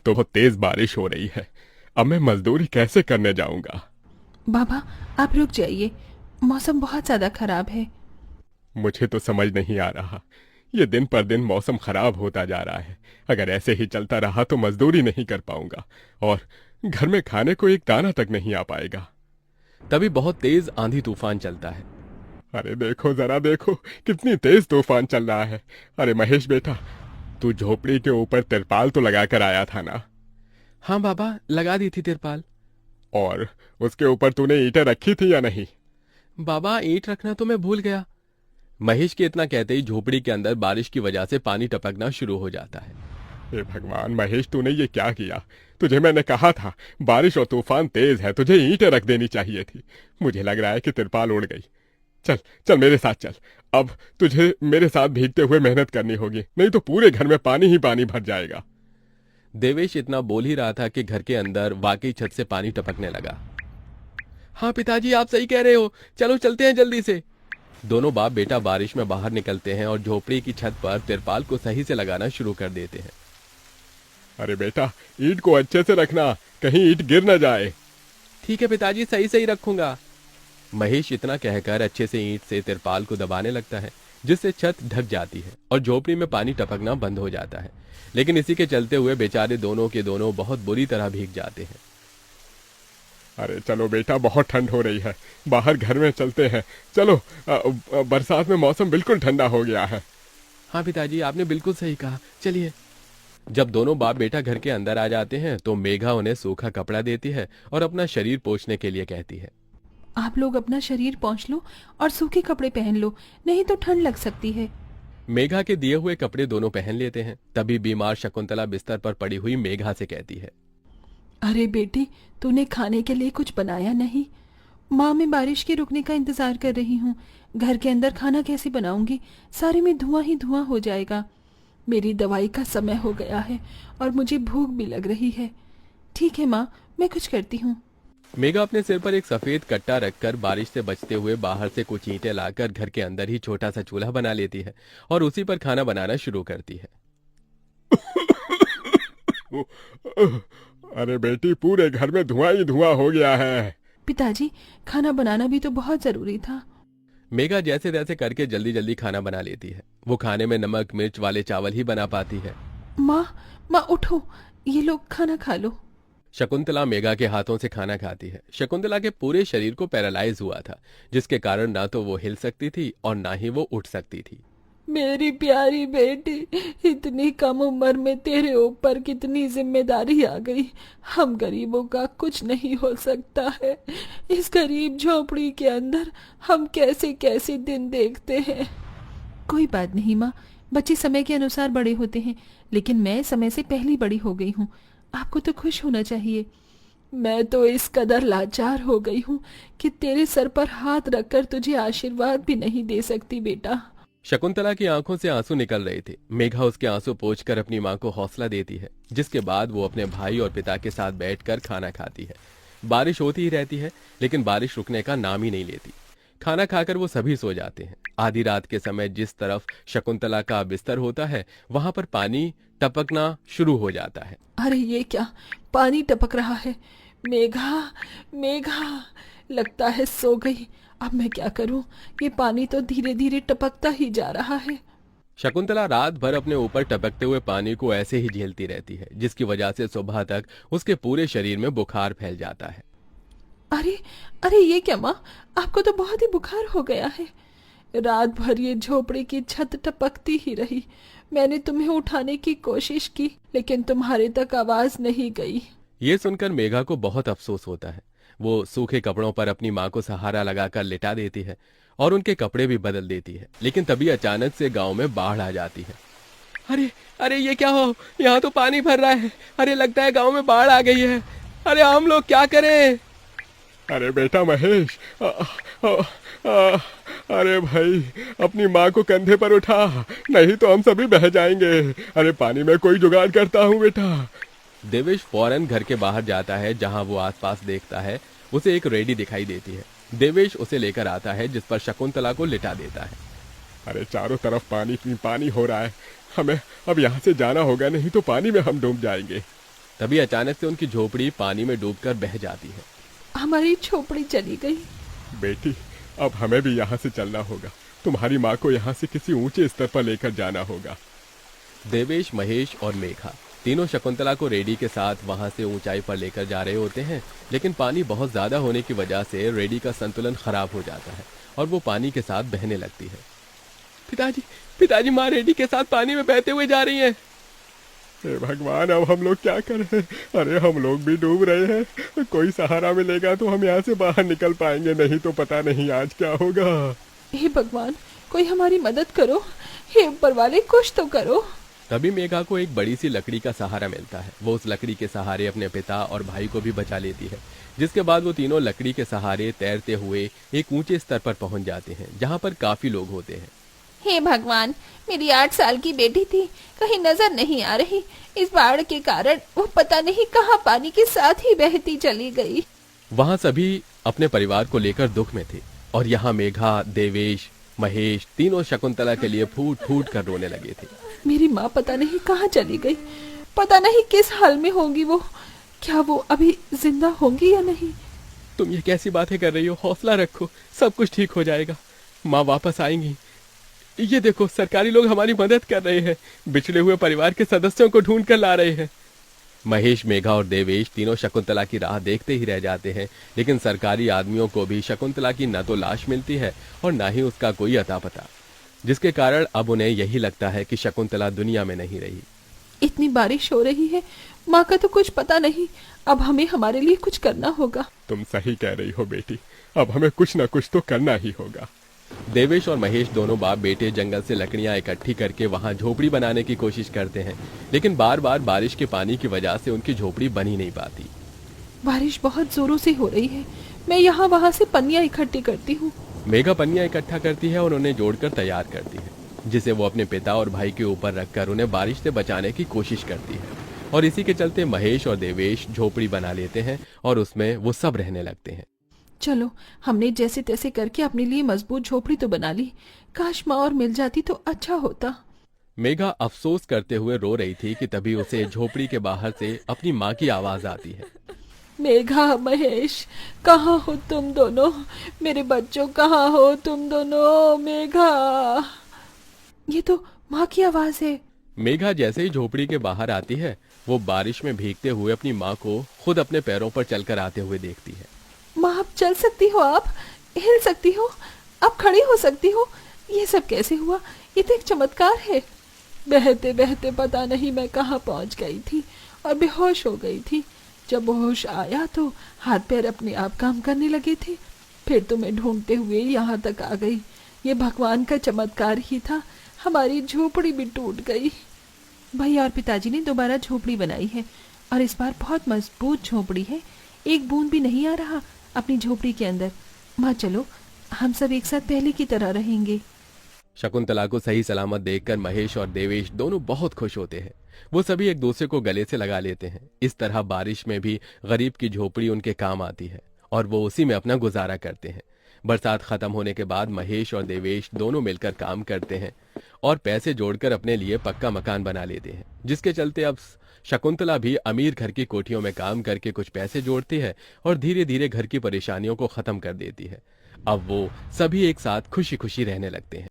तो बहुत तेज बारिश हो रही है। अब मैं मजदूरी कैसे करने जाऊंगा? बाबा, आप रुक जाइए, मौसम बहुत ज्यादा खराब है। मुझे तो समझ नहीं आ रहा। ये दिन पर दिन मौसम खराब होता जा रहा है। अगर ऐसे ही चलता रहा तो मजदूरी नहीं कर पाऊंगा और घर में खाने को एक दाना तक नहीं आ पाएगा। तभी बहुत तेज आंधी तूफान चलता है। अरे देखो, जरा देखो, कितनी तेज तूफान चल रहा है। अरे महेश बेटा, तू झोपड़ी के ऊपर तिरपाल तो लगा कर आया था ना? हाँ बाबा, लगा दी थी तिरपाल। और उसके ऊपर तूने ईंटें रखी थी या नहीं? बाबा, ईंट रखना तो मैं भूल गया। महेश के इतना कहते ही झोपड़ी के अंदर बारिश की वजह से पानी टपकना शुरू हो जाता है। हे भगवान महेश, तूने ये क्या किया? तुझे मैंने कहा था बारिश और तूफान तेज है, तुझे ईंटें रख देनी चाहिए थी। मुझे लग रहा है कि तिरपाल उड़ गई। चल चल मेरे साथ चल। अब तुझे मेरे साथ भीगते हुए मेहनत करनी होगी, नहीं तो पूरे घर में पानी ही पानी भर जाएगा। देवेश इतना बोल ही रहा था कि घर के अंदर वाकई छत से पानी टपकने लगा। हाँ पिताजी, आप सही कह रहे हो, चलो चलते हैं जल्दी से। दोनों बाप बेटा बारिश में बाहर निकलते हैं और झोपड़ी की छत पर तिरपाल को सही से लगाना शुरू कर देते हैं। अरे बेटा, ईंट को अच्छे से रखना, कहीं ईंट गिर न जाए। ठीक है पिताजी, सही सही रखूंगा। महेश इतना कहकर अच्छे से ईंट से तिरपाल को दबाने लगता है, जिससे छत ढक जाती है और झोपड़ी में पानी टपकना बंद हो जाता है। लेकिन इसी के चलते हुए बेचारे दोनों के दोनों बहुत बुरी तरह भीग जाते हैं। अरे चलो बेटा, बहुत ठंड हो रही है, बाहर घर में चलते हैं। चलो, बरसात में मौसम बिल्कुल ठंडा हो गया है। हाँ पिताजी, आपने बिल्कुल सही कहा, चलिए। जब दोनों बाप बेटा घर के अंदर आ जाते हैं तो मेघा उन्हें सूखा कपड़ा देती है और अपना शरीर पोंछने के लिए कहती है। आप लोग अपना शरीर पोंछ लो और सूखे कपड़े पहन लो, नहीं तो ठंड लग सकती है। मेघा के दिए हुए कपड़े दोनों पहन लेते हैं। तभी बीमार शकुंतला बिस्तर पर पड़ी हुई मेघा से कहती है। अरे बेटी, तूने खाने के लिए कुछ बनाया नहीं? माँ, मैं बारिश के रुकने का इंतजार कर रही हूँ। घर के अंदर खाना कैसे बनाऊंगी? सारे में धुआं ही धुआं हो जाएगा। मेरी दवाई का समय हो गया है और मुझे भूख भी लग रही है। ठीक है माँ, मैं कुछ करती हूँ। मेघा अपने सिर पर एक सफेद कट्टा रखकर बारिश से बचते हुए बाहर से कुछ ईंटें लाकर घर के अंदर ही छोटा सा चूल्हा बना लेती है और उसी पर खाना बनाना शुरू करती है। अरे बेटी, पूरे घर में धुआं ही धुआं हो गया है। पिताजी, खाना बनाना भी तो बहुत जरूरी था। मेघा जैसे तैसे करके जल्दी जल्दी खाना बना लेती है। वो खाने में नमक मिर्च वाले चावल ही बना पाती है। माँ, माँ उठो, ये लोग खाना खा लो। शकुंतला मेघा के हाथों से खाना खाती है। शकुंतला के पूरे शरीर को पैरालाइज हुआ था, जिसके कारण ना तो वो हिल सकती थी और ना ही वो उठ सकती थी। मेरी प्यारी बेटी, इतनी कम उम्र में तेरे ऊपर कितनी जिम्मेदारी आ गई। हम गरीबों का कुछ नहीं हो सकता है। इस गरीब झोपड़ी के अंदर हम कैसे कैसे दिन देखते हैं। कोई बात नहीं माँ, बच्चे समय के अनुसार बड़े होते हैं, लेकिन मैं समय से पहले बड़ी हो गई हूँ। आपको तो खुश होना चाहिए। मैं तो इस कदर लाचार हो गई हूँ कि तेरे सर पर हाथ रखकर तुझे आशीर्वाद भी नहीं दे सकती बेटा। शकुंतला की आंखों से आंसू निकल रहे थे। मेघा उसके आंसू पोंछकर अपनी मां को हौसला देती है, जिसके बाद वो अपने भाई और पिता के साथ बैठकर खाना खाती है। बारिश होती ही रहती है, लेकिन बारिश रुकने का नाम ही नहीं लेती। खाना खाकर वो सभी सो जाते हैं। आधी रात के समय जिस तरफ शकुंतला का बिस्तर होता है, वहां पर पानी टपकना शुरू हो जाता है। अरे ये क्या, पानी टपक रहा है। मेघा, मेघा, लगता है सो गई। अब मैं क्या करूं? ये पानी तो धीरे धीरे टपकता ही जा रहा है। शकुंतला रात भर अपने ऊपर टपकते हुए पानी को ऐसे ही झेलती रहती है, जिसकी वजह से सुबह तक उसके पूरे शरीर में बुखार फैल जाता है। अरे, अरे ये क्या माँ, आपको तो बहुत ही बुखार हो गया है। रात भर ये झोपड़ी की छत टपकती ही रही। मैंने तुम्हें उठाने की कोशिश की, लेकिन तुम्हारे तक आवाज नहीं गई। ये सुनकर मेघा को बहुत अफसोस होता है। वो सूखे कपड़ों पर अपनी मां को सहारा लगाकर लिटा देती है और उनके कपड़े भी बदल देती है। लेकिन तभी अचानक से गांव में बाढ़ आ जाती है। अरे अरे ये क्या हो, यहाँ तो पानी भर रहा है। अरे लगता है गांव में बाढ़ आ गई है। अरे हम लोग क्या करें? अरे बेटा महेश, अरे भाई, अपनी माँ को कंधे पर उठा, नहीं तो हम सभी बह जाएंगे। अरे पानी में कोई जुगाड़ करता हूँ बेटा। देवेश फौरन घर के बाहर जाता है। जहां वो आसपास देखता है, उसे एक रेडी दिखाई देती है। देवेश उसे लेकर आता है, जिस पर शकुंतला को लिटा देता है। अरे चारों तरफ पानी ही पानी हो रहा है, हमें अब यहाँ से जाना होगा, नहीं तो पानी में हम डूब जाएंगे। तभी अचानक से उनकी झोपड़ी पानी में डूबकर बह जाती है। हमारी झोपड़ी चली गई। बेटी, अब हमें भी यहाँ से चलना होगा। तुम्हारी माँ को यहाँ से किसी ऊंचे स्तर पर लेकर जाना होगा। देवेश, महेश और मेघा तीनों शकुंतला को रेडी के साथ वहां से ऊंचाई पर लेकर जा रहे होते हैं, लेकिन पानी बहुत ज्यादा होने की वजह से रेडी का संतुलन खराब हो जाता है और वो पानी के साथ बहने लगती है। पिताजी, पिताजी, माँ रेडी के साथ पानी में बहते हुए जा रही हैं। हे भगवान, अब हम लोग क्या करें? अरे हम लोग भी डूब रहे हैं। कोई सहारा मिलेगा तो हम यहाँ से बाहर निकल पाएंगे, नहीं तो पता नहीं आज क्या होगा। हे भगवान, कोई हमारी मदद करो। हे ऊपर वाले, कुछ तो करो। तभी मेघा को एक बड़ी सी लकड़ी का सहारा मिलता है। वो उस लकड़ी के सहारे अपने पिता और भाई को भी बचा लेती है, जिसके बाद वो तीनों लकड़ी के सहारे तैरते हुए एक ऊंचे स्तर पर पहुंच जाते हैं, जहां पर काफी लोग होते हैं। हे भगवान, मेरी 8 साल की बेटी थी, कहीं नजर नहीं आ रही। इस बाढ़ के कारण वो पता नहीं कहां पानी के साथ ही बहती चली गई। वहां सभी अपने परिवार को लेकर दुख में थे और यहाँ मेघा, देवेश, महेश तीनों शकुंतला के लिए फूट फूट कर रोने लगे थे। मेरी माँ पता नहीं कहाँ चली गई, पता नहीं किस हाल में होंगी वो। क्या वो अभी जिंदा होंगी या नहीं? तुम ये कैसी बातें कर रही हो? हौसला रखो, सब कुछ ठीक हो जाएगा। माँ वापस आएंगी। ये देखो, सरकारी लोग हमारी मदद कर रहे हैं, बिछड़े हुए परिवार के सदस्यों को ढूंढ कर ला रहे हैं। महेश, मेघा और देवेश तीनों शकुंतला की राह देखते ही रह जाते हैं, लेकिन सरकारी आदमियों को भी शकुंतला की न तो लाश मिलती है और न ही उसका कोई अता पता, जिसके कारण अब उन्हें यही लगता है कि शकुंतला दुनिया में नहीं रही। इतनी बारिश हो रही है, माँ का तो कुछ पता नहीं। अब हमें हमारे लिए कुछ करना होगा। तुम सही कह रही हो बेटी, अब हमें कुछ न कुछ तो करना ही होगा। देवेश और महेश दोनों बाप बेटे जंगल से लकड़ियां इकट्ठी करके वहां झोपड़ी बनाने की कोशिश करते हैं, लेकिन बार बार बारिश के पानी की वजह से उनकी झोपड़ी बन ही नहीं पाती। बारिश बहुत जोरों से हो रही है, मैं यहाँ वहाँ से पन्नियाँ इकट्ठी करती हूँ। मेघा पन्नियां इकट्ठा करती है और उन्हें जोड़कर तैयार करती है, जिसे वो अपने पिता और भाई के ऊपर रखकर उन्हें बारिश से बचाने की कोशिश करती है। और इसी के चलते महेश और देवेश झोपड़ी बना लेते हैं और उसमें वो सब रहने लगते हैं। चलो, हमने जैसे तैसे करके अपने लिए मजबूत झोपड़ी तो बना ली। काश माँ और मिल जाती तो अच्छा होता। मेघा अफसोस करते हुए रो रही थी कि तभी उसे झोपड़ी के बाहर से अपनी माँ की आवाज आती है। मेघा, महेश, कहाँ हो तुम दोनों? मेरे बच्चों, कहाँ हो तुम दोनों? मेघा, ये तो माँ की आवाज है। मेघा जैसे ही झोपड़ी के बाहर आती है, वो बारिश में भीगते हुए अपनी माँ को खुद अपने पैरों पर चलकर आते हुए देखती है। माँ, आप चल सकती हो, आप हिल सकती हो, आप खड़ी हो सकती हो। ये सब कैसे हुआ? ये तो एक चमत्कार है। बहते बहते पता नहीं मैं कहाँ पहुँच गई थी और बेहोश हो गई थी। जब होश आया तो हाथ पैर अपने आप काम करने लगे थे। फिर तो मैं ढूंढते हुए यहाँ तक आ गई। ये भगवान का चमत्कार ही था। हमारी झोपड़ी भी टूट गई। भैया और पिताजी ने दोबारा झोपड़ी बनाई है और इस बार बहुत मजबूत झोपड़ी है। एक बूंद भी नहीं आ रहा अपनी झोपड़ी के अंदर। माँ, चलो हम सब एक साथ पहले की तरह रहेंगे। शकुंतला को सही सलामत देखकर महेश और देवेश दोनों बहुत खुश होते हैं। वो सभी एक दूसरे को गले से लगा लेते हैं। इस तरह बारिश में भी गरीब की झोपड़ी उनके काम आती है और वो उसी में अपना गुजारा करते हैं। बरसात खत्म होने के बाद महेश और देवेश दोनों मिलकर काम करते हैं और पैसे जोड़कर अपने लिए पक्का मकान बना लेते हैं, जिसके चलते अब शकुंतला भी अमीर घर की कोठियों में काम करके कुछ पैसे जोड़ती है और धीरे धीरे घर की परेशानियों को खत्म कर देती है। अब वो सभी एक साथ खुशी खुशी रहने लगते हैं।